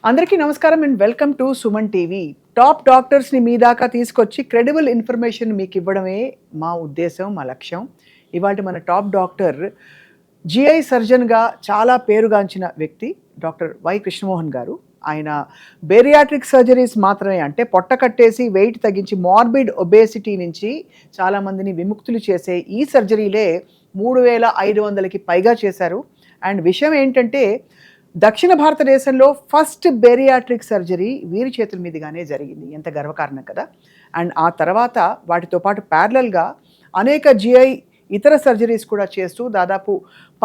అందరికీ నమస్కారం and welcome to Suman TV. Top డాక్టర్స్ని మీ దాకా తీసుకొచ్చి క్రెడిబుల్ ఇన్ఫర్మేషన్ మీకు ఇవ్వడమే మా ఉద్దేశం, మా లక్ష్యం. ఇవాళ మన టాప్ డాక్టర్ జిఐ సర్జన్గా చాలా పేరుగాంచిన వ్యక్తి డాక్టర్ వై కృష్ణమోహన్ గారు. ఆయన బేరియాట్రిక్ సర్జరీస్ మాత్రమే, అంటే పొట్ట కట్టేసి వెయిట్ తగ్గించి మార్బిడ్ ఒబేసిటీ నుంచి చాలామందిని విముక్తులు చేసే ఈ సర్జరీలే 3,500కి పైగా చేశారు. అండ్ విషయం ఏంటంటే, దక్షిణ భారతదేశంలో ఫస్ట్ బేరియాట్రిక్ సర్జరీ వీరి చేతుల మీదుగానే జరిగింది. ఎంత గర్వకారణం కదా. అండ్ ఆ తర్వాత వాటితో పాటు ప్యారలల్గా అనేక జిఐ ఇతర సర్జరీస్ కూడా చేస్తూ దాదాపు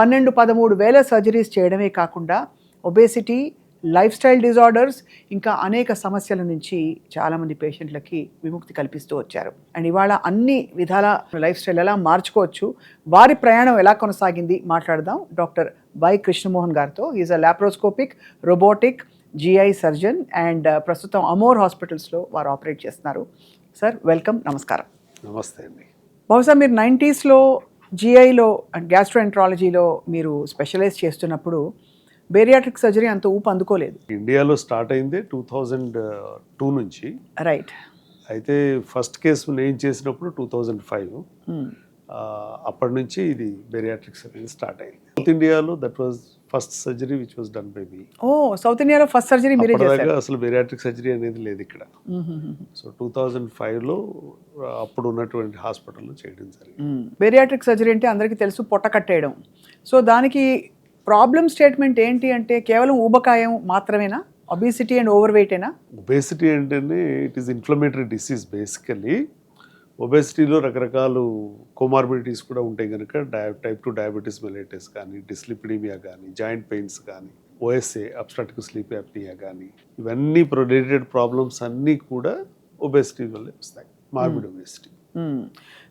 12-13 వేల సర్జరీస్ చేయడమే కాకుండా ఒబేసిటీ, లైఫ్ స్టైల్ డిజార్డర్స్, ఇంకా అనేక సమస్యల నుంచి చాలామంది పేషెంట్లకి విముక్తి కల్పిస్తూ వచ్చారు. అండ్ ఇవాళ అన్ని విధాల లైఫ్ స్టైల్ ఎలా మార్చుకోవచ్చు, వారి ప్రయాణం ఎలా కొనసాగింది మాట్లాడదాం డాక్టర్ వై కృష్ణమోహన్ గారితో. Is a laparoscopic robotic GI surgeon and ప్రస్తుతం అమోర్ హాస్పిటల్స్లో వారు ఆపరేట్ చేస్తున్నారు. సార్ వెల్కమ్, నమస్కారం. నమస్తే అండి. బహుశా మీరు 90స్లో జిఐలో అండ్ గ్యాస్ట్రోఎంట్రాలజీలో మీరు స్పెషలైజ్ చేస్తున్నప్పుడు బేరియాట్రిక్ సర్జరీ అంత ఊపు అందుకోలేదు. ఇండియాలో స్టార్ట్ అయింది 2002 నుంచి. రైట్. అయితే ఫస్ట్ కేసు నేను చేసినప్పుడు 2005. అప్పటి నుంచి ఇది బేరియాట్రిక్ సర్జరీ స్టార్ట్ అయింది. సౌత్ ఇండియాలో that was first surgery which was done by me. ఓ, సౌత్ ఇండియాలో ఫస్ట్ సర్జరీ మీరే చేశారు. అసలు బేరియాట్రిక్ సర్జరీ అనేది లేదు ఇక్కడ. సో 2005లో అప్పుడు ఉన్నటువంటి హాస్పిటల్లో చేయడం జరిగింది. బేరియాట్రిక్ సర్జరీ అంటే అందరికీ తెలుసు, పొట్ట కట్టేయడం. సో దానికి ప్రాబ్లమ్ స్టేట్మెంట్ ఏంటి అంటే, కేవలం ఊబకాయం మాత్రమేనా? ఒబేసిటీ అండ్ ఓవర్ వెయిటేనా? ఒబేసిటీ అంటేనే it is inflammatory disease basically. ఒబేసిటీలో రకరకాల కోమార్బిడిటీస్ కూడా ఉంటాయి కనుక టైప్ 2 డయాబెటీస్ మెలైటిస్ కానీ, డిస్లిపిడీమియా కానీ, జాయింట్ పెయిన్స్ కానీ, ఓఎస్ఏ అబ్స్ట్రాక్టివ్ స్లీప్ యాప్నియా కానీ, ఇవన్నీ రిలేటెడ్ ప్రాబ్లమ్స్ అన్నీ కూడా ఒబేసిటీ వల్లే వస్తాయి, మార్బిడ్ ఒబేసిటీ.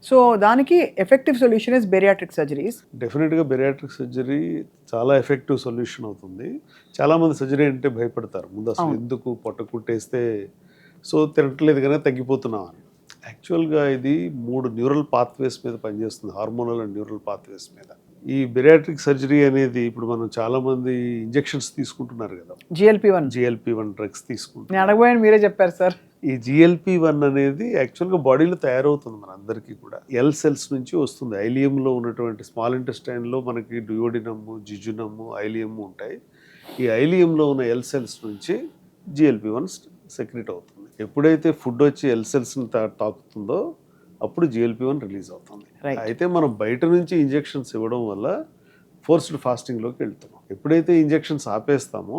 సో దానికి effective solution is bariatric surgeries. డెఫినెట్గా బేరియాట్రిక్ సర్జరీ చాలా ఎఫెక్టివ్ సొల్యూషన్ అవుతుంది. చాలామంది సర్జరీ అంటే భయపడతారు ముందు, అసలు ఎందుకు పొట్ట కుట్టేస్తే సో తినట్లేదు కానీ తగ్గిపోతున్నాం అని. యాక్చువల్గా ఇది 3 న్యూరల్ పాత్వేస్ మీద పనిచేస్తుంది, హార్మోనల్ అండ్ న్యూరల్ పాత్వేస్ మీద. ఈ బెరియాట్రిక్ సర్జరీ అనేది ఇప్పుడు మనం చాలామంది ఇంజెక్షన్స్ తీసుకుంటున్నారు కదా, జిఎల్పి1 డ్రగ్స్ తీసుకుంటున్నారు. నేను అడగబోయాను, మీరే చెప్పారు సార్. ఈ జిఎల్పి1 అనేది యాక్చువల్గా బాడీలో తయారవుతుంది మన అందరికీ కూడా. ఎల్ సెల్స్ నుంచి వస్తుంది. ఐలియంలో ఉన్నటువంటి స్మాల్ ఇంటెస్టైన్లో మనకి డ్యూయోడినము, జిజునము, ఐలియము ఉంటాయి. ఈ ఐలియంలో ఉన్న ఎల్ సెల్స్ నుంచి జిఎల్పి1 సెక్రెట్ అవుతుంది. ఎప్పుడైతే ఫుడ్ వచ్చి ఎల్ సెల్స్ని తాకుతుందో అప్పుడు జిఎల్పి1 రిలీజ్ అవుతుంది. అయితే మనం బయట నుంచి ఇంజెక్షన్స్ ఇవ్వడం వల్ల ఫోర్స్డ్ ఫాస్టింగ్లోకి వెళ్తున్నాం. ఎప్పుడైతే ఇంజెక్షన్స్ ఆపేస్తామో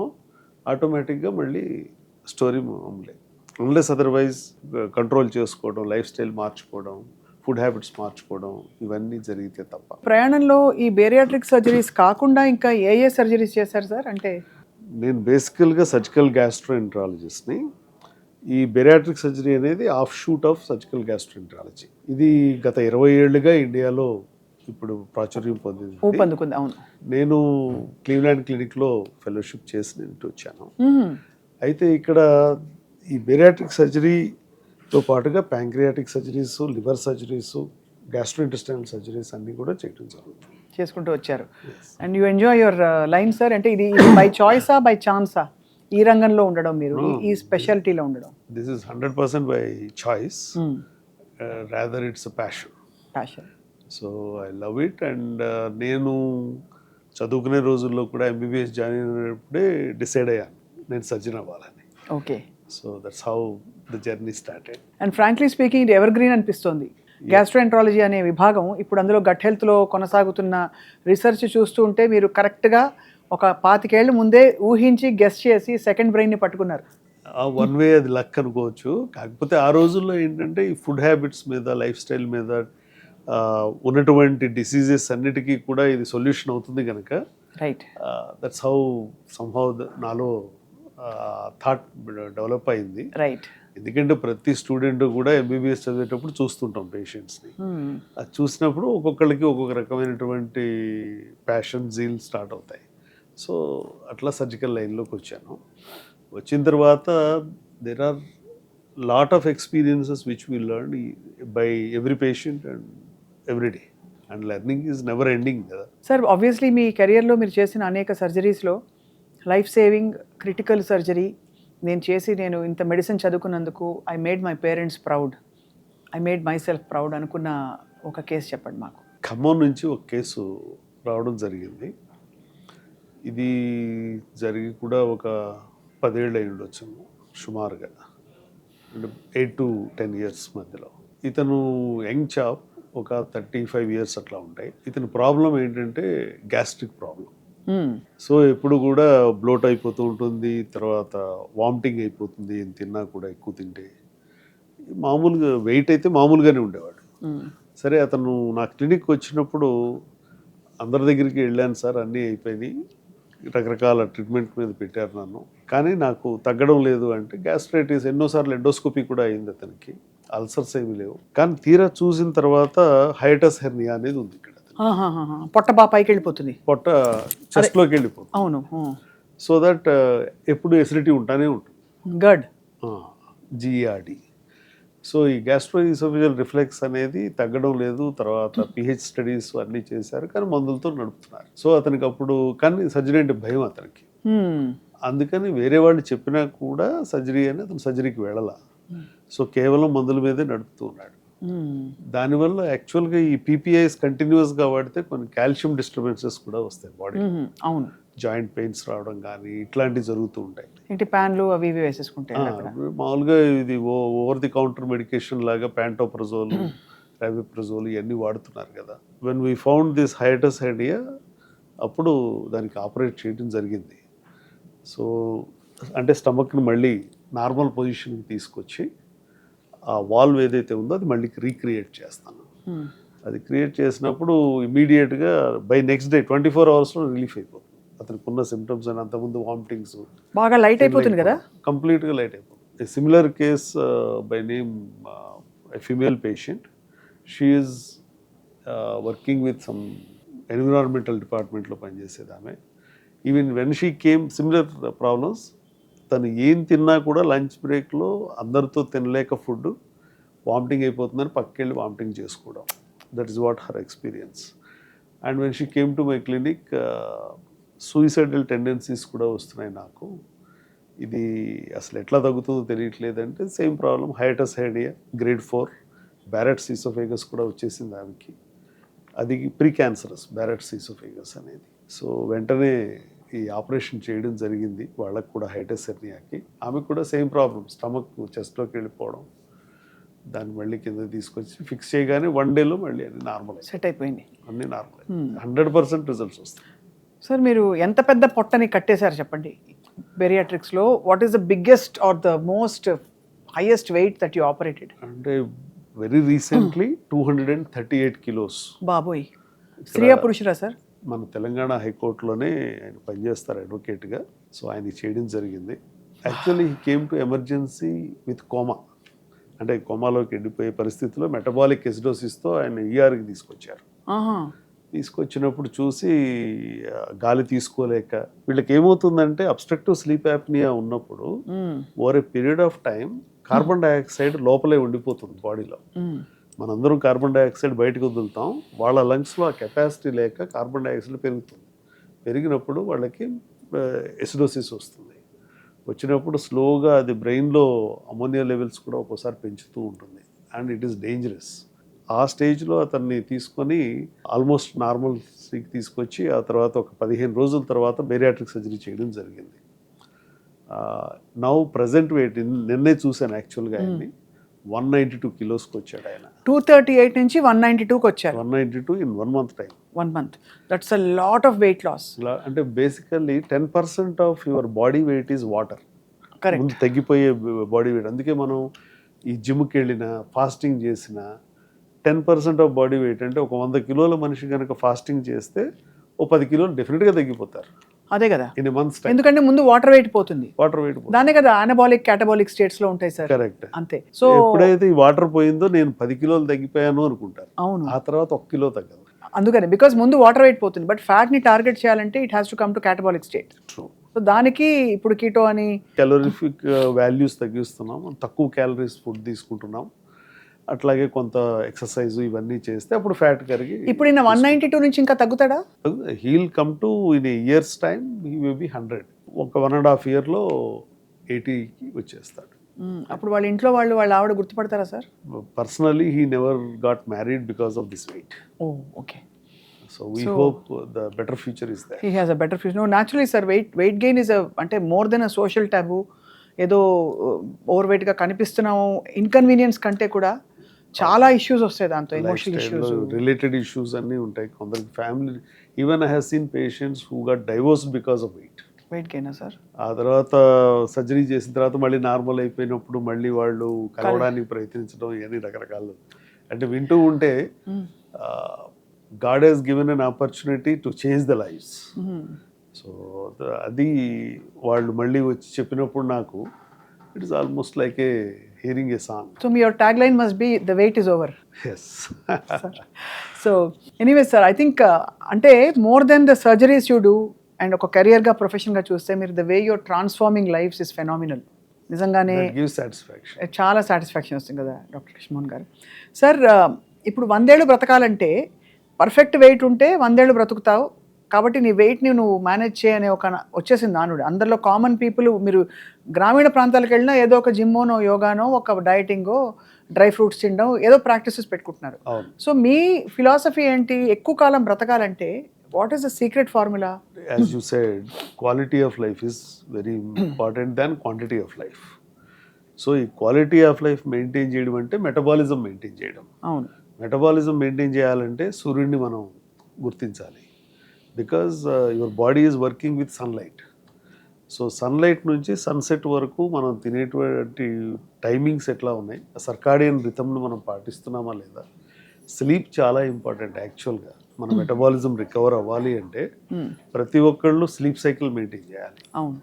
ఆటోమేటిక్గా మళ్ళీ స్టోరీ మామూలే. అన్లెస్ అదర్వైజ్ కంట్రోల్ చేసుకోవడం, లైఫ్ స్టైల్ మార్చుకోవడం, ఫుడ్ హ్యాబిట్స్ మార్చుకోవడం, ఇవన్నీ జరిగితే తప్ప. ప్రయాణంలో ఈ బేరియాట్రిక్ సర్జరీస్ కాకుండా ఇంకా ఏ సర్జరీస్ చేశారు సార్? అంటే నేను బేసికల్గా సర్జికల్ గ్యాస్ట్రోఎంట్రాలజిస్ట్ని. ఈ బేరియాట్రిక్ సర్జరీ అనేది of shoot of surgical gastroenterology. ఇది గత 20 ఏళ్ళుగా ఇండియాలో ఇప్పుడు ప్రాచుర్యం పొందింది. అవును. నేను క్లీవ్లాండ్ క్లినిక్లో ఫెలోషిప్ చేసి నేను వచ్చాను. అయితే ఇక్కడ ఈ బేరియాట్రిక్ సర్జరీతో పాటుగా pancreatic surgeries, liver surgeries, gastrointestinal surgeries అన్నీ కూడా చేయడం జరుగుతుంది, చేసుకుంటూ వచ్చారు. And you enjoy your line sir. అంటే ఇది బై చాయిసా, బై ఛాన్సా ఈ రంగంలో ఉండడం, మీరు ఈ స్పెషాలిటీలో ఉండడం? This is 100% by choice. Rather it's a passion. So I love it. And నేను చదువుకునే రోజుల్లో కూడా ఎంబీబీఎస్ జాయిన్ అయినప్పుడే డిసైడ్ అయ్యాను నేను సర్జన్ అవ్వాలని. Okay. So that's how the journey started. And frankly speaking ఇది ఎవర్ గ్రీన్ అనిపిస్తుంది. గ్యాస్ట్రోఎంట్రాలజీ అనే విభాగం ఇప్పుడు అందులో గట్ హెల్త్లో కొనసాగుతున్న రీసెర్చ్ చూస్తూ ఉంటే మీరు కరెక్ట్గా ఒక 25 ఏళ్ళ ముందే ఊహించి గెస్ట్ చేసి సెకండ్ బ్రెయిన్ని పట్టుకున్నారు. వన్ వే అది లక్ అనుకోవచ్చు. కాకపోతే ఆ రోజుల్లో ఏంటంటే ఈ ఫుడ్ హ్యాబిట్స్ మీద, లైఫ్ స్టైల్ మీద ఉన్నటువంటి డిసీజెస్ అన్నిటికీ కూడా ఇది సొల్యూషన్ అవుతుంది కనుక రైట్, దట్స్ హౌ సమ్హౌ నాలో థాట్ డెవలప్ అయింది. రైట్. ఎందుకంటే ప్రతి స్టూడెంట్ కూడా ఎంబీబీఎస్ చదివేటప్పుడు చూస్తుంటాం పేషెంట్స్ని. అది చూసినప్పుడు ఒక్కొక్కరికి ఒక్కొక్క రకమైనటువంటి ప్యాషన్, జీల్ స్టార్ట్ అవుతాయి. సో అట్లా సర్జికల్ లైన్లోకి వచ్చాను. వచ్చిన తర్వాత there are lot of experiences which we learn by every patient and every day. And learning is never ending కదా. సార్ ఆబ్వియస్లీ మీ కెరియర్లో మీరు చేసిన అనేక సర్జరీస్లో లైఫ్ సేవింగ్ క్రిటికల్ సర్జరీ నేను ఇంత మెడిసిన్ చదువుకున్నందుకు I made my parents proud, I made myself proud అనుకున్న ఒక కేసు చెప్పండి మాకు. ఖమ్మం నుంచి ఒక కేసు రావడం జరిగింది. ఇది జరిగి కూడా ఒక 10 ఏళ్ళు అయి ఉండొచ్చు సుమారుగా, అంటే 8 to 10 years మధ్యలో. ఇతను యంగ్ చాప్, ఒక 35 years అట్లా ఉంటాయి. ఇతని ప్రాబ్లం ఏంటంటే గ్యాస్ట్రిక్ ప్రాబ్లం. సో ఎప్పుడు కూడా బ్లోట్ అయిపోతూ ఉంటుంది, తర్వాత వామిటింగ్ అయిపోతుంది ఏం తిన్నా కూడా ఎక్కువ తింటే. మామూలుగా వెయిట్ అయితే మామూలుగానే ఉండేవాడు. సరే అతను నా క్లినిక్ వచ్చినప్పుడు అందరి దగ్గరికి వెళ్ళాను సార్, అన్నీ అయిపోయినాయి, రకరకాల ట్రీట్మెంట్ మీద పెట్టారు నన్ను, కానీ నాకు తగ్గడం లేదు అంటే గ్యాస్ట్రైటిస్, ఎన్నోసార్లు ఎండోస్కోపీ కూడా అయింది అతనికి, అల్సర్స్ ఏమీ లేవు. కానీ తీరా చూసిన తర్వాత హైటస్ హెర్నియా అనేది ఉంది ఇక్కడ. పొట్ట బాగా పైకి వెళ్ళిపోతుంది, పొట్ట చెస్ట్లోకి వెళ్ళిపోతుంది. అవును. సో దట్ ఎప్పుడు ఎసిడిటీ ఉంటానే ఉంటుంది. గడ్ జిఆర్డి. సో ఈ గ్యాస్ట్రోఇసోఫేజియల్ రిఫ్లెక్స్ అనేది తగ్గడం లేదు. తర్వాత పిహెచ్ స్టడీస్ అన్నీ చేశారు, కానీ మందులతో నడుపుతున్నారు. సో అతనికి అప్పుడు కానీ సర్జరీ అంటే భయం అతనికి. అందుకని వేరే వాళ్ళు చెప్పినా కూడా సర్జరీ అని అతను సర్జరీకి వెళ్ళాల. సో కేవలం మందుల మీదే నడుపుతూ ఉన్నాడు. దానివల్ల యాక్చువల్గా ఈ పీపీఐస్ కంటిన్యూస్గా వాడితే కొన్ని కాల్షియం డిస్టర్బెన్సెస్ కూడా వస్తాయి బాడీ. అవును, జాయింట్ పెయిన్స్ రావడం కానీ ఇట్లాంటివి జరుగుతూ ఉంటాయి. ఏంటి ప్యాన్లు అవి ఇవి వేసేసుకుంటే మామూలుగా ఇది ఓవర్ ది కౌంటర్ మెడికేషన్ లాగా ప్యాంటోప్రజోల్, రాబిప్రజోల్ ఇవన్నీ వాడుతున్నారు కదా. When we found this hiatus hernia, అప్పుడు దానికి ఆపరేట్ చేయడం జరిగింది. సో అంటే స్టమక్ని మళ్ళీ నార్మల్ పొజిషన్కి తీసుకొచ్చి ఆ వాల్వ్ ఏదైతే ఉందో అది మళ్ళీ రీక్రియేట్ చేస్తాను. అది క్రియేట్ చేసినప్పుడు ఇమీడియట్గా by next day 24 hours relief అయిపోతుంది. అతనికి ఉన్న సిమ్టమ్స్ అని, అంతకుముందు వామిటింగ్స్ బాగా లైట్ అయిపోతుంది కదా, కంప్లీట్గా లైట్ అయిపోతుంది. Similar case by name female patient, she is working with some environmental డిపార్ట్మెంట్లో పనిచేసేది ఆమె. Even when she came similar problems, తను ఏం తిన్నా కూడా లంచ్ బ్రేక్లో అందరితో తినలేక ఫుడ్ వామిటింగ్ అయిపోతుందని పక్కకెళ్ళి వామిటింగ్ చేసుకోవడం. That is what her experience. And when she came to my clinic, suicidal tendencies కూడా వస్తున్నాయి నాకు, ఇది అసలు ఎట్లా తగ్గుతుందో తెలియట్లేదంటే same problem hiatus hernia grade 4, Barrett's oesophagus కూడా వచ్చేసింది ఆమెకి. అది ప్రీ క్యాన్సరస్ బ్యారెట్స్ ఈసోఫేగస్ అనేది. సో వెంటనే ఈ ఆపరేషన్ చేయడం జరిగింది వాళ్ళకు కూడా హైటస్ హెర్నియాకి. ఆమెకు కూడా సేమ్ ప్రాబ్లం, స్టమక్ చెస్ట్లోకి వెళ్ళిపోవడం, దాన్ని మళ్ళీ కింద తీసుకొచ్చి ఫిక్స్ చేయగానే 1 day మళ్ళీ అన్ని నార్మల్ సెట్ అయిపోయింది, అన్నీ నార్మల్, 100% రిజల్ట్స్ వస్తాయి. సార్ మీరు ఎంత పెద్ద పొట్టని కట్టేశారు చెప్పండి బెరియాట్రిక్స్లో? What is the biggest or the most highest weight that you operated? అంటే వెరీ రీసెంట్లీ 238 kilos. బాబోయ్, స్త్రీయా పురుషురా సార్? మన తెలంగాణ హైకోర్టులోనే ఆయన పనిచేస్తారు అడ్వకేట్గా. సో ఆయన చేయడం జరిగింది. Actually he came to emergency with coma, అంటే కోమాలోకి వెళ్ళిపోయే పరిస్థితిలో మెటబాలిక్ ఎసిడోసిస్తో ఆయన ఈఆర్కి తీసుకొచ్చారు. తీసుకొచ్చినప్పుడు చూసి గాలి తీసుకోలేక, వీళ్ళకి ఏమవుతుందంటే అబ్స్ట్రక్టివ్ స్లీప్ యాప్నియా ఉన్నప్పుడు over a period of time carbon dioxide లోపలే ఉండిపోతుంది బాడీలో. మనందరం కార్బన్ డైఆక్సైడ్ బయటకు వదులుతాం, వాళ్ళ లంగ్స్లో ఆ కెపాసిటీ లేక కార్బన్ డైఆక్సైడ్ పెరుగుతుంది. పెరిగినప్పుడు వాళ్ళకి ఎసిడోసిస్ వస్తుంది. వచ్చినప్పుడు స్లోగా అది బ్రెయిన్లో అమోనియా లెవెల్స్ కూడా ఒక్కోసారి పెంచుతూ ఉంటుంది, అండ్ ఇట్ ఈస్ డేంజరస్. ఆ స్టేజ్లో అతన్ని తీసుకొని ఆల్మోస్ట్ నార్మల్ స్థితికి తీసుకొచ్చి ఆ తర్వాత ఒక 15 రోజుల తర్వాత బెరియాట్రిక్ సర్జరీ చేయడం జరిగింది. నౌ ప్రజెంట్ వెయిట్ నిన్నే చూశాను యాక్చువల్గా ఆయన్ని, 192 kilos వచ్చాడు ఆయన. 238 నుంచి 192కి వచ్చారు. 192 in 1 month time. 1 month. That's a lot of weight loss. అంటే basically 10% of your body weight is water. Correct. ముందు తగ్గిపోయే బాడీ వెయిట్. అందుకే మనం ఈ జిమ్కి వెళ్ళినా ఫాస్టింగ్ చేసినా 10% ఆఫ్ బాడీ వెయిట్, అంటే ఒక 100 kilos మనిషి కనుక ఫాస్టింగ్ చేస్తే ఓ 10 kilos డెఫినెట్గా తగ్గిపోతారు. అదే కదా, ఇన్ ఎ మంత్స్ టైం. ఎందుకంటే ముందు వాటర్ వెయిట్ పోతుంది. వాటర్ వెయిట్ దానే కదా అనబాలిక్ క్యాటబాలిక్ స్టేట్స్ లో ఉంటాయి సార్. కరెక్ట్, అంతే. సో ఎప్పుడైతే ఈ వాటర్ పోయిందో నేను 10 kilos తగ్గిపోయాను అనుకుంటారు. అవును, ఆ తర్వాత 1 kilo తగ్గదు. అందుకని బికాస్ ముందు వాటర్ వెయిట్ పోతుంది, బట్ ఫ్యాట్ ని టార్గెట్ చేయాలంటే it has to come to catabolic state. True. So దానికి ఇప్పుడు కీటో అని క్యాలోరిఫిక్ వాల్యూస్ తగ్గిస్తున్నాం, తక్కువ క్యాలరీస్ ఫుడ్ తీసుకుంటున్నాం, అట్లాగే కొంత ఎక్సర్సైజ్ ఇవన్నీ చేస్తే అప్పుడు ఫ్యాట్ కరిగి ఇప్పుడు ఈయన 192 నుంచి ఇంకా తగ్గుతాడా? He'll come to in a year's time he may be 100. ఒక 1.5 ఇయర్లో 80కి వచ్చేస్తాడు. అప్పుడు వాళ్ళ ఇంట్లో వాళ్ళు వాళ్ళ ఆవిడ గుర్తుపడతారా sir? Personally he never got married because of this weight. Oh okay. So we hope the better future is there. He has a better future. No naturally sir, weight gain is అంటే more than a social taboo. ఏదో over వెయిట్గా కనిపిస్తున్నాము inconvenience కంటే కూడా చాలా issues వస్తాయి దాంతో, emotional issues, related issues అన్నీ ఉంటాయి. కొందరికి family, even I have seen patients who got divorced because of weight. Weight గెయినా సార్? ఆ తర్వాత సర్జరీ చేసిన తర్వాత మళ్ళీ నార్మల్ అయిపోయినప్పుడు మళ్ళీ వాళ్ళు కలవడానికి ప్రయత్నించడం, ఇవన్నీ రకరకాలు అంటే వింటూ ఉంటే god he's given an opportunity to change the lives. So అది వాళ్ళు మళ్ళీ వచ్చి చెప్పినప్పుడు నాకు it is almost like a hearing a song. So మీ your tag line must be the weight is over. Yes. So anyway sir, I think అంటే more than the surgeries you do and ఒక కెరియర్గా ప్రొఫెషన్గా చూస్తే మీరు the way you're transforming lives is phenomenal. నిజంగానే చాలా satisfaction వస్తుంది కదా డాక్టర్ కృష్ణమోహన్ గారు. సార్ ఇప్పుడు 100 ఏళ్ళు బ్రతకాలంటే పర్ఫెక్ట్ వెయిట్ ఉంటే 100 ఏళ్ళు బ్రతుకుతావు, కాబట్టి నీ వెయిట్ని నువ్వు మేనేజ్ చేయనే ఒక వచ్చేసింది నానుడు. అందరిలో కామన్ పీపుల్, మీరు గ్రామీణ ప్రాంతాలకు వెళ్ళినా ఏదో ఒక జిమ్మోనో యోగానో ఒక డైటింగో డ్రై ఫ్రూట్స్ తినడం ఏదో ప్రాక్టీసెస్ పెట్టుకుంటున్నారు. సో మీ ఫిలాసఫీ ఏంటి? ఎక్కువ కాలం బ్రతకాలంటే what is the secret formula? As you said, quality of life is very important than quantity of life. So ఈ క్వాలిటీ ఆఫ్ లైఫ్ మెయింటైన్ చేయడం అంటే మెటబాలిజం మెయింటైన్ చేయడం. అవును, మెటబాలిజం మెయింటైన్ చేయాలంటే సూర్యుడిని మనం గుర్తించాలి. Because your body is working with sunlight. So sunlight నుంచి సన్సెట్ వరకు మనం తినేటువంటి టైమింగ్స్ ఎట్లా ఉన్నాయి, సర్కాడియన్ రిథమ్ను మనం పాటిస్తున్నామా లేదా. స్లీప్ చాలా ఇంపార్టెంట్ యాక్చువల్గా. మన మెటబాలిజం రికవర్ అవ్వాలి అంటే ప్రతి ఒక్కళ్ళు స్లీప్ సైకిల్ మెయింటైన్ చేయాలి. అవును.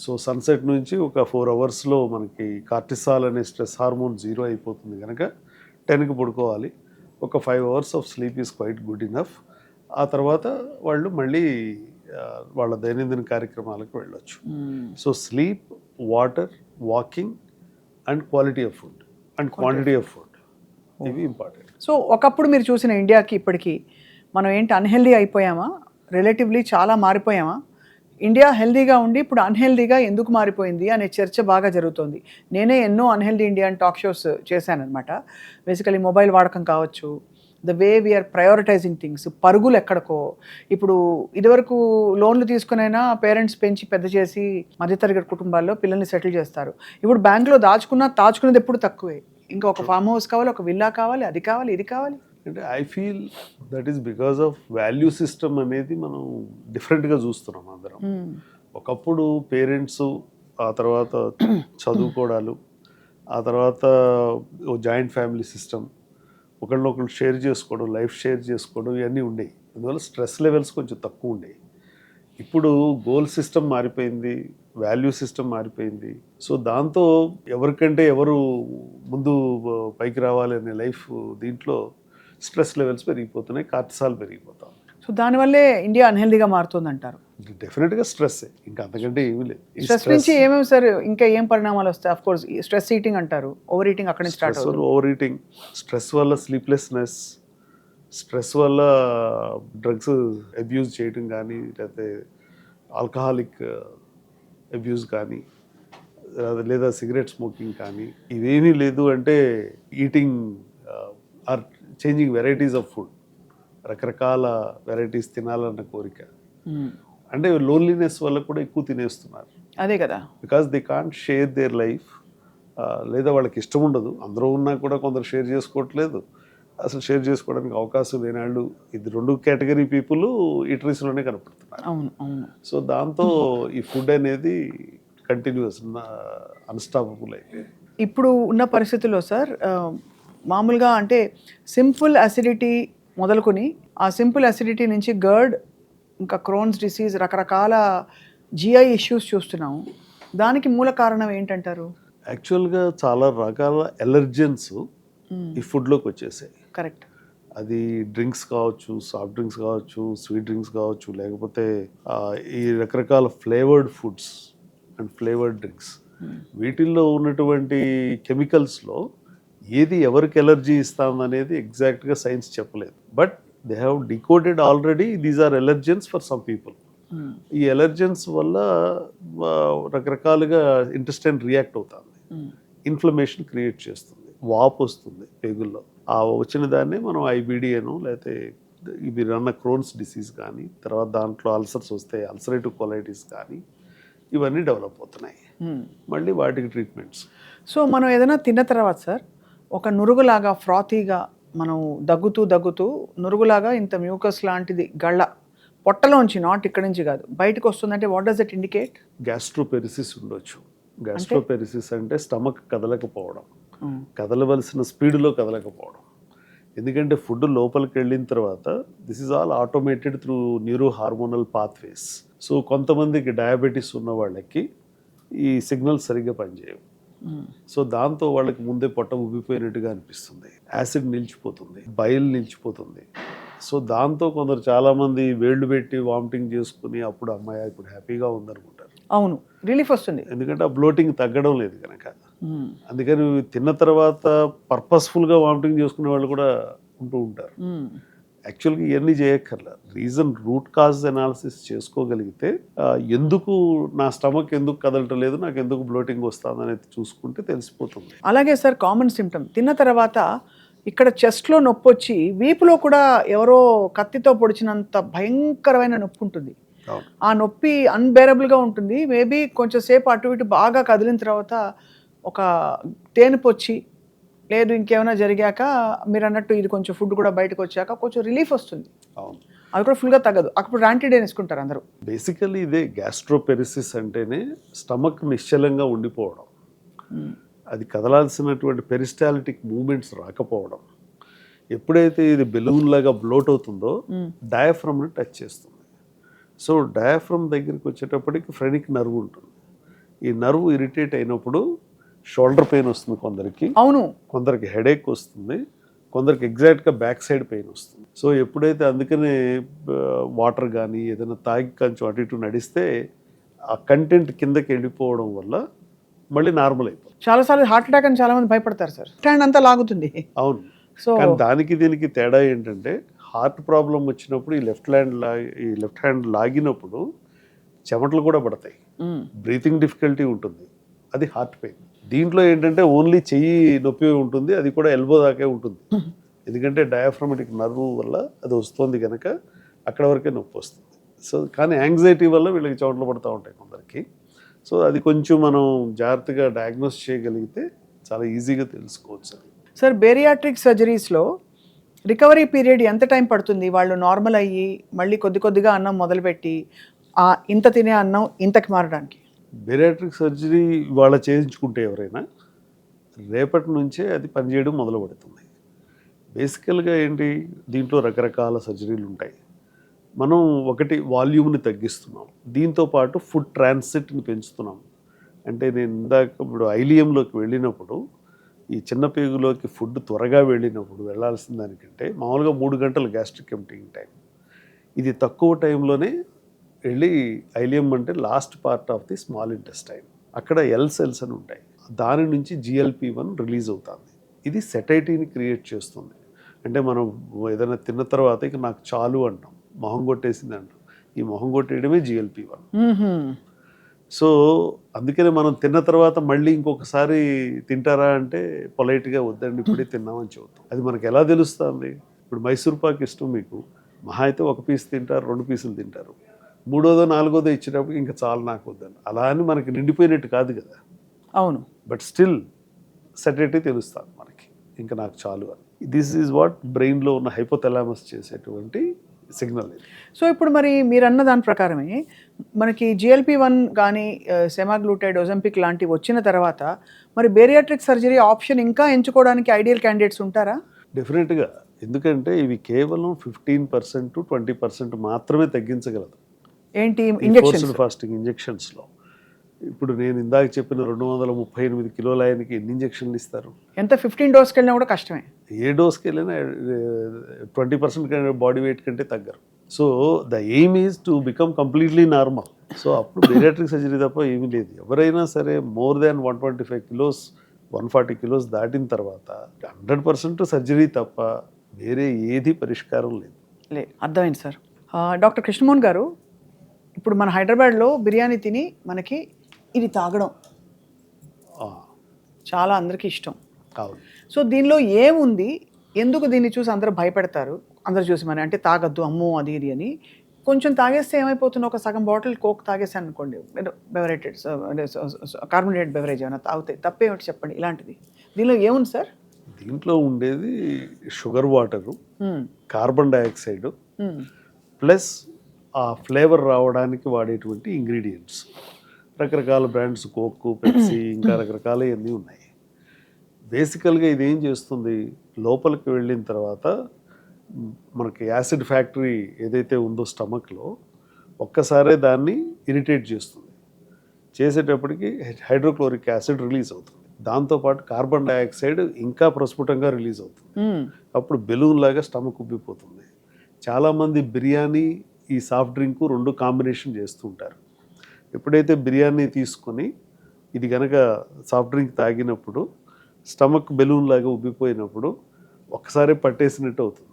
సో సన్సెట్ నుంచి ఒక 4 అవర్స్లో మనకి కార్టిసాల్ అనే స్ట్రెస్ హార్మోన్ 0 అయిపోతుంది కనుక 10కి పడుకోవాలి. ఒక 5 hours of sleep is quite good enough. ఆ తర్వాత వాళ్ళు మళ్ళీ వాళ్ళ దైనందిన కార్యక్రమాలకు వెళ్ళొచ్చు. So sleep, water, walking and quality of food and quantity of food, ఇవి ఇంపార్టెంట్. సో ఒకప్పుడు మీరు చూసిన ఇండియాకి ఇప్పటికీ మనం ఏంటి అన్హెల్దీ అయిపోయామా? రిలేటివ్లీ చాలా మారిపోయామా? ఇండియా హెల్దీగా ఉండి ఇప్పుడు అన్హెల్దీగా ఎందుకు మారిపోయింది అనే చర్చ బాగా జరుగుతుంది. నేనే ఎన్నో అన్హెల్దీ ఇండియన్ టాక్ షోస్ చేశానన్నమాట. బేసికలీ మొబైల్ వాడకం కావచ్చు, the way we're prioritising things, పరుగులు ఎక్కడికో. ఇప్పుడు ఇదివరకు లోన్లు తీసుకునైనా పేరెంట్స్ పెంచి పెద్ద చేసి మధ్యతరగతి కుటుంబాల్లో పిల్లల్ని సెటిల్ చేస్తారు. ఇప్పుడు బ్యాంకులో దాచుకున్నది ఎప్పుడు తక్కువే. ఇంకా ఒక ఫామ్ హౌస్ కావాలి, ఒక విల్లా కావాలి, అది కావాలి, ఇది కావాలి. అంటే I feel that is because of value system అనేది మనం డిఫరెంట్గా చూస్తున్నాం అందరం. ఒకప్పుడు పేరెంట్స్, ఆ తర్వాత చదువుకోవడాలు, ఆ తర్వాత జాయింట్ ఫ్యామిలీ సిస్టమ్, ఒకళ్ళు షేర్ చేసుకోవడం, లైఫ్ షేర్ చేసుకోవడం, ఇవన్నీ ఉండేవి. అందువల్ల స్ట్రెస్ లెవెల్స్ కొంచెం తక్కువ ఉండేవి. ఇప్పుడు గోల్ సిస్టమ్ మారిపోయింది, వాల్యూ సిస్టమ్ మారిపోయింది. సో దాంతో ఎవరికంటే ఎవరు ముందు పైకి రావాలి అనే లైఫ్, దీంట్లో స్ట్రెస్ లెవెల్స్ పెరిగిపోతున్నాయి, కార్టిసాల్ పెరిగిపోతాం. సో దానివల్లే ఇండియా అన్హెల్దీగా మారుతుంది అంటారు. డెఫినెట్గా స్ట్రెస్, ఇంకా అంతకంటే ఏమీ లేదు. స్ట్రెస్ నుంచి ఏమేమి సార్ ఇంకా ఏం పరిణామాలు వస్తాయి? అఫ్ కోర్స్ స్ట్రెస్ ఈటింగ్ అంటారు, ఓవర్ ఈటింగ్ అక్కడ నుంచి స్టార్ట్ అవుతుంది. ఓవర్ ఈటింగ్, స్ట్రెస్ వల్ల స్లీప్లెస్నెస్, స్ట్రెస్ వల్ల డ్రగ్స్ అబ్యూజ్ చేయడం కానీ, లేకపోతే ఆల్కహాలిక్ అబ్యూజ్ కానీ, లేదా సిగరెట్ స్మోకింగ్ కానీ, ఇవేమీ లేదు అంటే eating are changing varieties of food, రకరకాల వెరైటీస్ తినాలన్న కోరిక. అంటే లోన్లీనెస్ వల్ల కూడా ఎక్కువ తినేస్తున్నారు. అదే కదా, because they can't share their life. లేదా వాళ్ళకి ఇష్టం ఉండదు. అందరూ ఉన్నా కూడా కొందరు షేర్ చేసుకోవట్లేదు, అసలు షేర్ చేసుకోవడానికి అవకాశం లేనాళ్ళు. ఇది 2 కేటగిరీ పీపుల్ ఈటరీస్లోనే కనపడుతున్నారు. అవును అవును. సో దాంతో ఈ ఫుడ్ అనేది కంటిన్యూస్ అన్స్టాపబుల్ అయిపోయింది. ఇప్పుడు ఉన్న పరిస్థితుల్లో సార్ మామూలుగా అంటే సింపుల్ అసిడిటీ మొదలుకొని, ఆ సింపుల్ అసిడిటీ నుంచి గర్డ్, ఇంకా క్రోన్స్ డిసీజ్, రకరకాల జిఐ ఇష్యూస్ చూస్తున్నాము. దానికి మూల కారణం ఏంటంటారు? యాక్చువల్గా చాలా రకాల ఎలర్జెన్స్ ఈ ఫుడ్లోకి వచ్చేసాయి. కరెక్ట్. అది డ్రింక్స్ కావచ్చు, సాఫ్ట్ డ్రింక్స్ కావచ్చు, స్వీట్ డ్రింక్స్ కావచ్చు, లేకపోతే ఈ రకరకాల flavoured foods and flavoured drinks, వీటిల్లో ఉన్నటువంటి కెమికల్స్లో ఏది ఎవరికి ఎలర్జీ ఇస్తామనేది ఎగ్జాక్ట్గా సైన్స్ చెప్పలేదు. But they have decoded already these are allergens for some people. ఈ ఎలర్జెన్స్ వల్ల రకరకాలుగా ఇంటెస్టైన్ రియాక్ట్ అవుతుంది, ఇన్ఫ్లమేషన్ క్రియేట్ చేస్తుంది, వాపు వస్తుంది పేగుల్లో. ఆ వచ్చిన దాన్ని మనం ఐబిడి అను, లేకపోతే ఇవి రన్న క్రోన్స్ డిసీజ్ కానీ, తర్వాత దాంట్లో అల్సర్స్ వస్తాయి, అల్సరేటివ్ కొలైటిస్ కానీ, ఇవన్నీ డెవలప్ అవుతున్నాయి. మళ్ళీ వాటికి ట్రీట్మెంట్స్. సో మనం ఏదైనా తిన్న తర్వాత సార్ ఒక నురుగులాగా ఫ్రాతీగా మనం దగ్గుతూ నురుగులాగా ఇంత మ్యూకస్ లాంటిది గళ్ళ పొట్టలోంచి, నాట్ ఇక్కడి నుంచి కాదు, బయటకు వస్తుందంటే what does it indicate? Gastroparesis ఉండొచ్చు. గ్యాస్ట్రోపెరిసిస్ అంటే స్టమక్ కదలకపోవడం, కదలవలసిన స్పీడ్లో కదలకపోవడం. ఎందుకంటే ఫుడ్ లోపలికి వెళ్ళిన తర్వాత this is all automated through neuro hormonal pathways. So కొంతమందికి డయాబెటీస్ ఉన్న వాళ్ళకి ఈ సిగ్నల్స్ సరిగ్గా పనిచేయవు. సో దాంతో వాళ్ళకి ముందే పొట్ట ఉబ్బిపోయినట్టుగా అనిపిస్తుంది, యాసిడ్ నిలిచిపోతుంది, బైల్ నిలిచిపోతుంది. సో దాంతో కొందరు చాలామంది వేళ్ళు పెట్టి వామిటింగ్ చేసుకుని అప్పుడు అమ్మాయి ఇప్పుడు హ్యాపీగా ఉందనుకుంటారు. అవును, రిలీఫ్ వస్తుంది, ఎందుకంటే ఆ బ్లోటింగ్ తగ్గడం లేదు కనుక. అందుకని తిన్న తర్వాత పర్పస్ఫుల్గా వామిటింగ్ చేసుకునే వాళ్ళు కూడా ఉంటూ ఉంటారు. యాక్చువల్గా ఇవన్నీ చేయక్కర్లేదు. రీజన్ రూట్ కాజ్ అనాలిసిస్ చేసుకోగలిగితే ఎందుకు నా స్టమక్ ఎందుకు కదలటం లేదు, నాకు ఎందుకు బ్లోటింగ్ వస్తుంది అనేది చూసుకుంటే తెలిసిపోతుంది. అలాగే సార్ కామన్ సిమ్టమ్ తిన్న తర్వాత ఇక్కడ చెస్ట్లో నొప్పి వచ్చి వీపులో కూడా ఎవరో కత్తితో పొడిచినంత భయంకరమైన నొప్పి ఉంటుంది. ఆ నొప్పి అన్బేరబుల్గా ఉంటుంది. మేబీ కొంచెం సేపు అటు ఇటు బాగా కదిలిన తర్వాత ఒక తేనుపు వచ్చి లేదు ఇంకేమైనా జరిగాక మీరు అన్నట్టు ఇది కొంచెం ఫుడ్ కూడా బయటకు వచ్చాక కొంచెం రిలీఫ్ వస్తుంది. అవును, అది కూడా ఫుల్గా తగ్గదు. అప్పుడు యాంటీడే వేసుకుంటారు అందరూ. బేసికల్లీ ఇదే గ్యాస్ట్రోపెరిసిస్ అంటేనే స్టమక్ నిశ్చలంగా ఉండిపోవడం, అది కదలాల్సినటువంటి పెరిస్టాలిటిక్ మూమెంట్స్ రాకపోవడం. ఎప్పుడైతే ఇది బెలూన్ లాగా బ్లోట్ అవుతుందో డయాఫ్రమ్ని టచ్ చేస్తుంది. సో డయాఫ్రమ్ దగ్గరికి వచ్చేటప్పటికి ఫ్రెనిక్ నర్వ్ ఉంటుంది. ఈ నర్వ్ ఇరిటేట్ అయినప్పుడు షోల్డర్ పెయిన్ వస్తుంది కొందరికి, అవును, కొందరికి హెడేక్ వస్తుంది, కొందరికి ఎగ్జాక్ట్గా బ్యాక్ సైడ్ పెయిన్ వస్తుంది. సో ఎప్పుడైతే అందుకనే వాటర్ కానీ ఏదైనా తాగి కొంచెం అటు ఇటు నడిస్తే ఆ కంటెంట్ కిందకి వెళ్ళిపోవడం వల్ల మళ్ళీ నార్మల్ అయిపోతుంది. చాలాసార్లు హార్ట్ అటాక్ అని చాలా మంది భయపడతారు సార్, హ్యాండ్ అంతా లాగుతుంది. అవును, సో కానీ దానికి దీనికి తేడా ఏంటంటే హార్ట్ ప్రాబ్లం వచ్చినప్పుడు ఈ లెఫ్ట్ హ్యాండ్ లాగినప్పుడు చెమటలు కూడా పడతాయి, బ్రీతింగ్ డిఫికల్టీ ఉంటుంది, అది హార్ట్ పెయిన్. దీంట్లో ఏంటంటే ఓన్లీ చెయ్యి నొప్పి ఉంటుంది, అది కూడా ఎల్బో దాకే ఉంటుంది. ఎందుకంటే డయాఫ్రమాటిక్ నర్వ్ వల్ల అది వస్తుంది కనుక అక్కడ వరకే నొప్పి వస్తుంది. సో కానీ యాంగ్జైటీ వల్ల వీళ్ళకి చెమటలు పడుతూ ఉంటాయి కొందరికి. సో అది కొంచెం మనం జాగ్రత్తగా డయాగ్నోస్ చేయగలిగితే చాలా ఈజీగా తెలుసుకోవచ్చు. సార్ బేరియాట్రిక్ సర్జరీస్లో రికవరీ పీరియడ్ ఎంత టైం పడుతుంది? వాళ్ళు నార్మల్ అయ్యి మళ్ళీ కొద్దిగా అన్నం మొదలుపెట్టి ఇంత తినే అన్నం ఇంతకి మారడానికి. బేరియాట్రిక్ సర్జరీ వాళ్ళ చేయించుకుంటే ఎవరైనా రేపటి నుంచే అది పనిచేయడం మొదలు పెడుతుంది. బేసికల్గా ఏంటి, దీంట్లో రకరకాల సర్జరీలు ఉంటాయి. మనం ఒకటి వాల్యూమ్ని తగ్గిస్తున్నాం, దీంతో పాటు ఫుడ్ ట్రాన్సిట్ని పెంచుతున్నాం. అంటే నేను ఇందాక ఇప్పుడు ఐలియంలోకి వెళ్ళినప్పుడు ఈ చిన్న పేగులోకి ఫుడ్ త్వరగా వెళ్ళినప్పుడు వెళ్ళాల్సిన దానికంటే మామూలుగా 3 గంటలు గ్యాస్ట్రిక్ ఎంప్టింగ్ టైం, ఇది తక్కువ టైంలోనే వెళ్ళి ఐలియం అంటే last part of the small intestine, అక్కడ ఎల్ సెల్స్ అని ఉంటాయి, దాని నుంచి GLP-1 రిలీజ్ అవుతుంది. ఇది సెటైటీని క్రియేట్ చేస్తుంది. అంటే మనం ఏదైనా తిన్న తర్వాత ఇక నాకు చాలు అంటాం, మొహం కొట్టేసింది అంటాం, ఈ మొహం కొట్టేయడమే GLP-1. సో అందుకనే మనం తిన్న తర్వాత మళ్ళీ ఇంకొకసారి తింటారా అంటే పొలైట్గా వద్దండి ఇప్పుడే తిన్నామని చెబుతాం. అది మనకు ఎలా తెలుస్తుంది? ఇప్పుడు మైసూర్ పాక్ ఇష్టం మీకు, మహా అయితే 1 పీస్ తింటారు, 2 పీసులు తింటారు, 3వ 4వదో ఇచ్చినప్పుడు ఇంకా చాలు నాకు వద్దని. అలా అని మనకి నిండిపోయినట్టు కాదు కదా. అవును, బట్ స్టిల్ సెటైటీ తెలుస్తుంది మనకి, ఇంకా నాకు చాలు అని. దిస్ ఈజ్ వాట్ బ్రెయిన్లో ఉన్న హైపోథలామస్ చేసేటువంటి సిగ్నల్. సో ఇప్పుడు మరి మీరు అన్న దాని ప్రకారమే మనకి GLP-1 కానీ సెమాగ్లూటైడ్, ఒజంపిక్ లాంటివి వచ్చిన తర్వాత మరి బేరియాట్రిక్ సర్జరీ ఆప్షన్ ఇంకా ఎంచుకోవడానికి ఐడియల్ క్యాండిడేట్స్ ఉంటారా? డెఫినెట్గా, ఎందుకంటే ఇవి కేవలం 15% to 20% మాత్రమే తగ్గించగలదు. ఏంటి? ఇంజెక్షన్స్, ఫాస్టింగ్ ఇంజెక్షన్స్లో. ఇప్పుడు నేను ఇందాక చెప్పిన 238 కిలోల ఆయనకి ఎన్ని ఇంజెక్షన్లు ఇస్తారు? ఎంత 15 డోస్కి వెళ్ళినా కూడా కష్టమే. ఏ డోస్కి వెళ్ళినా 20% బాడీ వెయిట్ కంటే తగ్గరు. So the aim is to become completely normal. So అప్పుడు బేరియాట్రిక్ సర్జరీ తప్ప ఏమీ లేదు. ఎవరైనా సరే మోర్ దాన్ 125 కిలోస్ 140 కిలోస్ దాటిన తర్వాత 100% సర్జరీ తప్ప వేరే ఏది పరిష్కారం లేదు. అర్థమైంది సార్. డాక్టర్ కృష్ణమోహన్ గారు, ఇప్పుడు మన హైదరాబాద్లో బిర్యానీ తిని మనకి ఇది తాగడం ఆ, చాలా అందరికీ ఇష్టం. అవును. సో దీనిలో ఏముంది, ఎందుకు దీన్ని చూసి అందరూ భయపెడతారు, అందరూ చూసి మరి అంటే తాగొద్దు అమ్మో అది ఇది అని. కొంచెం తాగేస్తే ఏమైపోతుంది, ఒక సగం బాటిల్ కోక్ తాగేసాను అనుకోండి, బెవరేటెడ్ కార్బోనేటెడ్ బెవరేజ్ ఏమైనా తాగితే తప్పేమిటి చెప్పండి ఇలాంటిది. దీనిలో ఏముంది సార్? దీంట్లో ఉండేది షుగర్ వాటరు, మ్మ్. కార్బన్ డైఆక్సైడ్ మ్మ్. ప్లస్ ఆ ఫ్లేవర్ రావడానికి వాడేటువంటి ఇంగ్రీడియంట్స్. రకరకాల బ్రాండ్స్, కోక్, పెప్సీ, ఇంకా రకరకాల అన్నీ ఉన్నాయి. బేసికల్గా ఇది ఏం చేస్తుంది, లోపలికి వెళ్ళిన తర్వాత మనకి యాసిడ్ ఫ్యాక్టరీ ఏదైతే ఉందో స్టమక్లో ఒక్కసారే దాన్ని ఇరిటేట్ చేస్తుంది. చేసేటప్పటికి హైడ్రోక్లోరిక్ యాసిడ్ రిలీజ్ అవుతుంది. దాంతోపాటు కార్బన్ డైఆక్సైడ్ ఇంకా ప్రస్ఫుటంగా రిలీజ్ అవుతుంది. మ్మ్. అప్పుడు బెలూన్ లాగా స్టమక్ ఉబ్బిపోతుంది. చాలామంది బిర్యానీ, ఈ సాఫ్ట్ డ్రింక్ రెండు కాంబినేషన్ చేస్తూ ఉంటారు. ఎప్పుడైతే బిర్యానీ తీసుకొని ఇది కనుక సాఫ్ట్ డ్రింక్ తాగినప్పుడు స్టమక్ బెలూన్ లాగా ఉబ్బిపోయినప్పుడు ఒక్కసారి పట్టేసినట్టు అవుతుంది.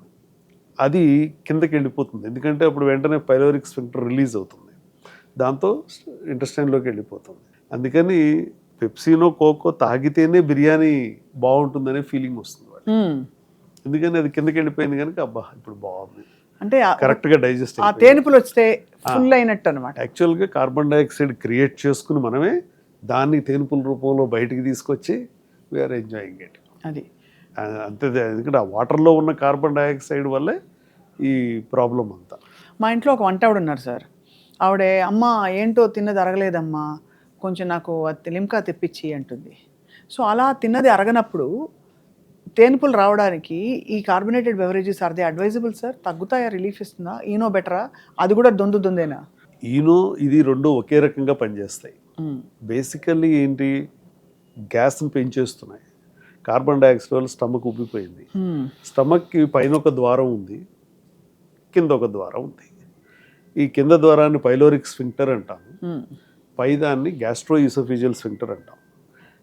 అది కిందకి వెళ్ళిపోతుంది, ఎందుకంటే అప్పుడు వెంటనే పైలోరిక్ స్ఫింక్టర్ రిలీజ్ అవుతుంది, దాంతో ఇంటెస్టైన్లోకి వెళ్ళిపోతుంది. అందుకని పెప్సీనో కోకో తాగితేనే బిర్యానీ బాగుంటుందనే ఫీలింగ్ వస్తుంది వాళ్ళు. మ్మ్. ఎందుకని అది కిందకి వెళ్ళిపోయింది కనుక అబ్బా ఇప్పుడు బాగుంది, అంటే కరెక్ట్గా డైజెస్ట్ ఆ తేనుపులు వస్తే ఫుల్ అయినట్టు అనమాట. యాక్చువల్గా కార్బన్ డైఆక్సైడ్ క్రియేట్ చేసుకుని మనమే దాన్ని తేనుపుల రూపంలో బయటికి తీసుకొచ్చి వీఆర్ ఎంజాయింగ్ ఇట్. అది అంతే, ఎందుకంటే ఆ వాటర్లో ఉన్న కార్బన్ డైఆక్సైడ్ వల్లే ఈ ప్రాబ్లం అంతా. మా ఇంట్లో ఒక వంట ఆవిడ ఉన్నారు సార్. ఆవిడ అమ్మ ఏంటో తిన్నది అరగలేదమ్మా, కొంచెం నాకు లిమ్కా తెప్పించి అంటుంది. సో అలా తిన్నది అరగనప్పుడు తేనుపులు రావడానికి ఈ carbonated beverages are they advisable sir? తగ్గుతాయా, రిలీఫ్ ఇస్తుందా? ఈనో బెటరా, అది కూడా దొందేనా? ఈనో ఇది రెండు ఒకే రకంగా పనిచేస్తాయి. బేసికల్లీ ఏంటి, గ్యాస్ని పెంచేస్తున్నాయి. కార్బన్ డైఆక్సైడ్ వల్ల స్టమక్ ఉబ్బిపోయింది. స్టమక్కి పైన ఒక ద్వారం ఉంది, కింద ఒక ద్వారం ఉంది. ఈ కింద ద్వారాన్ని పైలోరిక్ స్ఫింక్టర్ అంటాము, పైదాన్ని గ్యాస్ట్రో ఈసోఫేజియల్ స్ఫింక్టర్ అంటాం.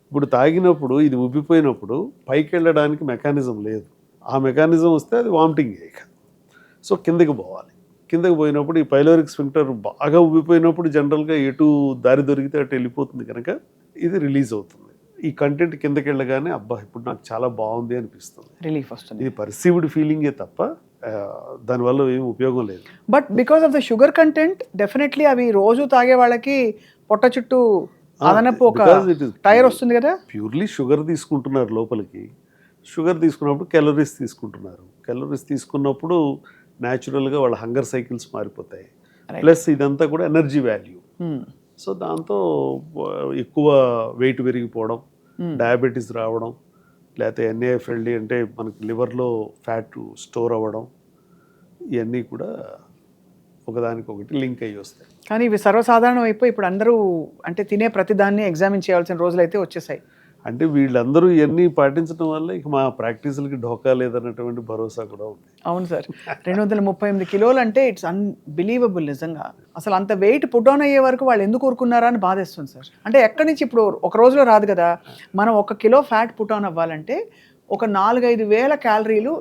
ఇప్పుడు తాగినప్పుడు ఇది ఉబ్బిపోయినప్పుడు పైకి వెళ్ళడానికి మెకానిజం లేదు. ఆ మెకానిజం వస్తే అది వామిటింగ్ ఇక. సో కిందకి పోవాలి. కిందకి పోయినప్పుడు ఈ పైలోరిక్ స్ఫింక్టర్ బాగా ఉబ్బిపోయినప్పుడు జనరల్గా ఎటు దారి దొరికితే అటు వెళ్ళిపోతుంది కనుక ఇది రిలీజ్ అవుతుంది. ఈ కంటెంట్ కిందకి వెళ్ళగానే అబ్బా ఇప్పుడు నాకు చాలా బాగుంది అనిపిస్తుంది, రిలీఫ్ వస్తుంది. ఇది పర్సీవ్డ్ ఫీలింగే తప్ప దానివల్ల ఏం ఉపయోగం లేదు. But because of the sugar content definitely అవి రోజు తాగే వాళ్ళకి పొట్ట చుట్టూ అదనపు ఒక టైర్ వస్తుంది కదా. ప్యూర్లీ షుగర్ తీసుకుంటున్నారు లోపలికి. షుగర్ తీసుకున్నప్పుడు క్యాలరీస్ తీసుకుంటున్నారు. క్యాలరీస్ తీసుకున్నప్పుడు న్యాచురల్గా వాళ్ళ హంగర్ సైకిల్స్ మారిపోతాయి. ప్లస్ ఇదంతా కూడా ఎనర్జీ వాల్యూ. సో దాంతో ఎక్కువ వెయిట్ పెరిగిపోవడం, డయాబెటీస్ రావడం, లేకపోతే ఎన్ఏఎఫ్ఎల్డి అంటే మనకి లివర్లో ఫ్యాట్ స్టోర్ అవ్వడం, ఇవన్నీ కూడా ఒకదానికొకటి లింక్ అయ్యి వస్తాయి. కానీ ఇవి సర్వసాధారణం అయిపోయి ఇప్పుడు అందరూ అంటే తినే ప్రతిదాన్ని ఎగ్జామిన్ చేయాల్సిన రోజులు అయితే వచ్చేసాయి. అంటే వీళ్ళందరూ ఇవన్నీ పాటించడం వల్ల ఇక మా ప్రాక్టీసులకి ఢోకా లేదన్నటువంటి భరోసా కూడా ఉంది. అవును సార్, 238 కిలోలు అంటే ఇట్స్ అన్బిలీవబుల్ నిజంగా. అసలు అంత వెయిట్ పుట్ ఆన్ అయ్యే వరకు వాళ్ళు ఎందుకు ఊరుకున్నారా అని బాధేస్తుంది సార్. అంటే ఎక్కడి నుంచి ఇప్పుడు ఒక రోజులో రాదు కదా. మనం 1 కిలో ఫ్యాట్ పుట్ ఆన్ అవ్వాలంటే ఒక 4-5 వేల క్యాలరీలు